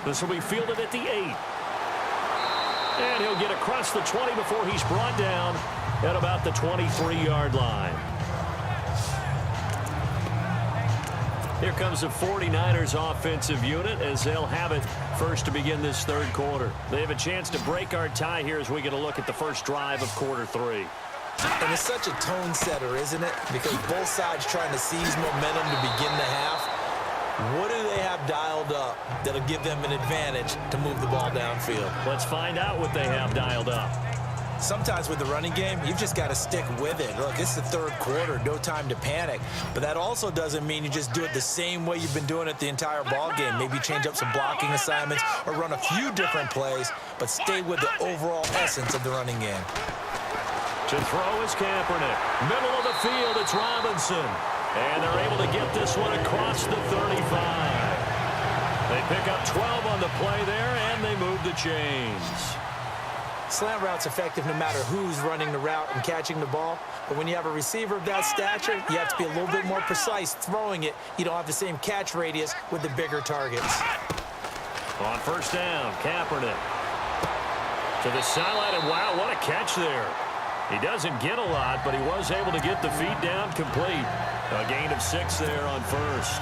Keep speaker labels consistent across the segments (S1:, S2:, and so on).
S1: This will be fielded at the 8. And he'll get across the 20 before he's brought down at about the 23-yard line. Here comes the 49ers offensive unit as they'll have it first to begin this third quarter. They have a chance to break our tie here as we get a look at the first drive of quarter 3.
S2: And it's such a tone setter, isn't it? Because both sides trying to seize momentum to begin the half. What do they have dialed up that'll give them an advantage to move the ball downfield?
S1: Let's find out what they have dialed up.
S2: Sometimes with the running game, you've just got to stick with it. Look, it's the third quarter, no time to panic. But that also doesn't mean you just do it the same way you've been doing it the entire ball game. Maybe change up some blocking assignments or run a few different plays, but stay with the overall essence of the running game.
S1: To throw is Kaepernick. Middle of the field, it's Robinson. And they're able to get this one across the 35. They pick up 12 on the play there, and they move the chains.
S2: Slant route's effective no matter who's running the route and catching the ball. But when you have a receiver of that stature, you have to be a little bit more precise throwing it. You don't have the same catch radius with the bigger targets.
S1: On first down, Kaepernick. To the sideline, and wow, what a catch there. He doesn't get a lot, but he was able to get the feet down complete. A gain of 6 there on first.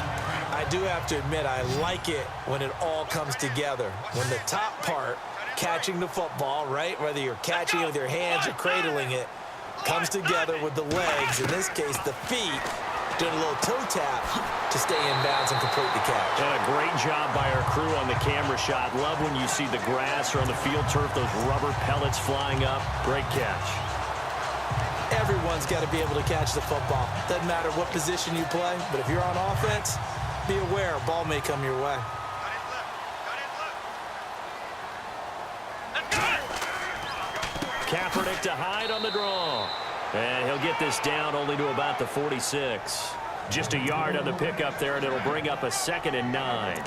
S2: I do have to admit, I like it when it all comes together. When the top part, catching the football, right, whether you're catching it with your hands or cradling it, comes together with the legs, in this case the feet, doing a little toe tap to stay in bounds and complete the catch.
S1: And a great job by our crew on the camera shot. Love when you see the grass or on the field turf, those rubber pellets flying up. Great catch.
S2: Everyone's got to be able to catch the football. Doesn't matter what position you play, but if you're on offense, be aware a ball may come your way.
S1: Kaepernick to Hyde on the draw. And he'll get this down only to about the 46. Just a yard on the pickup there, and it'll bring up a 2nd and 9.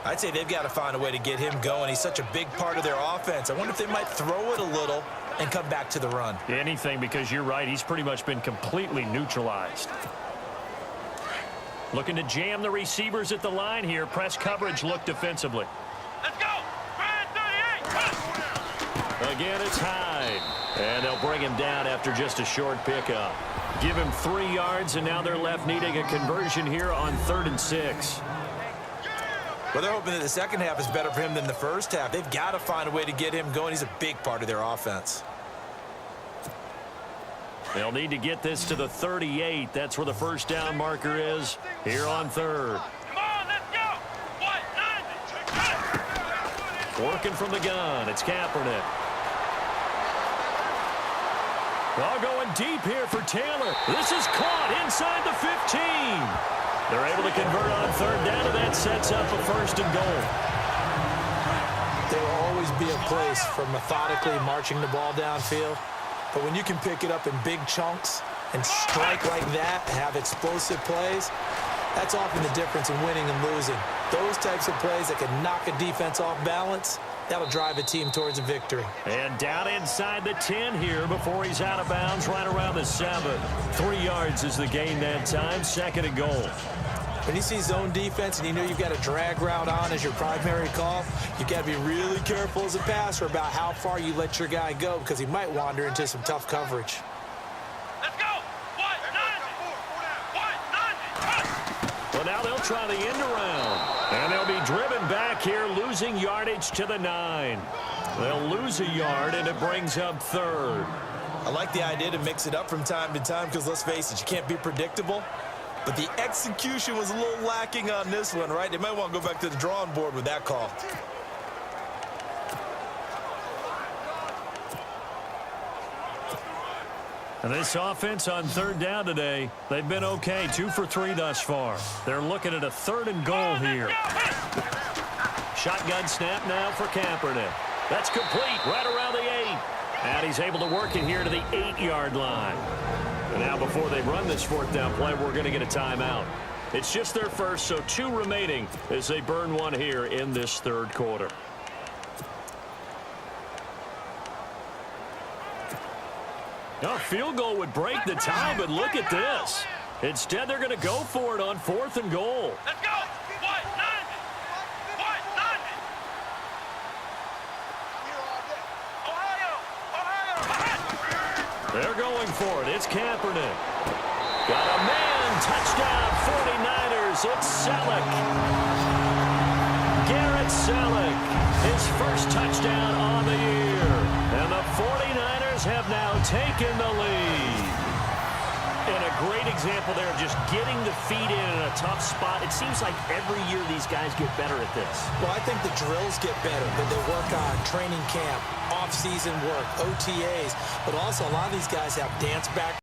S2: I'd say they've got to find a way to get him going. He's such a big part of their offense. I wonder if they might throw it a little and come back to the run.
S1: Anything, because you're right. He's pretty much been completely neutralized. Looking to jam the receivers at the line here. Press coverage look defensively.
S3: Let's go! Ryan 38!
S1: Again, it's Hyde. And they'll bring him down after just a short pickup. Give him 3 yards, and now they're left needing a conversion here on 3rd and 6.
S2: Well, they're hoping that the second half is better for him than the first half. They've got to find a way to get him going. He's a big part of their offense.
S1: They'll need to get this to the 38. That's where the first down marker is here on 3rd.
S3: Come on, let's go! What? 90!
S1: Working from the gun, it's Kaepernick. All going deep here for Taylor. This is caught inside the 15. They're able to convert on 3rd down, and that sets up a 1st and goal.
S2: There will always be a place for methodically marching the ball downfield. But when you can pick it up in big chunks and strike like that, have explosive plays, that's often the difference in winning and losing. Those types of plays that can knock a defense off balance, that'll drive a team towards a victory.
S1: And down inside the 10 here before he's out of bounds, right around the 7. 3 yards is the gain that time, 2nd and goal.
S2: When you see zone defense and you know you've got a drag route on as your primary call, you've got to be really careful as a passer about how far you let your guy go because he might wander into some tough coverage.
S3: Let's go! What? 90!
S1: Well, now they'll try the end around. And they'll be driven back here, losing yardage to the 9. They'll lose a yard, and it brings up 3rd.
S2: I like the idea to mix it up from time to time because, let's face it, you can't be predictable. But the execution was a little lacking on this one, right? They might want to go back to the drawing board with that call.
S1: And this offense on 3rd down today, they've been okay. 2 for 3 thus far. They're looking at a 3rd and goal here. Shotgun snap now for Kaepernick. That's complete right around the 8. And he's able to work it here to the 8-yard line. And now before they run this 4th down play, we're going to get a timeout. It's just their first, so 2 remaining as they burn 1 here in this 3rd quarter. A field goal would break the tie, but look at this. Instead, they're going to go for it on 4th and goal.
S3: Let's go! What? 90! What?
S1: They're going for it. It's Kaepernick. Got a man. Touchdown, 49ers. It's Selleck. Garrett Selleck. His first touchdown on the year. And the 49ers have now taken the lead. And a great example there of just getting the feet in a tough spot. It seems like every year these guys get better at this.
S2: Well, I think the drills get better that they work on training camp, off-season work, OTAs, but also a lot of these guys have dance back.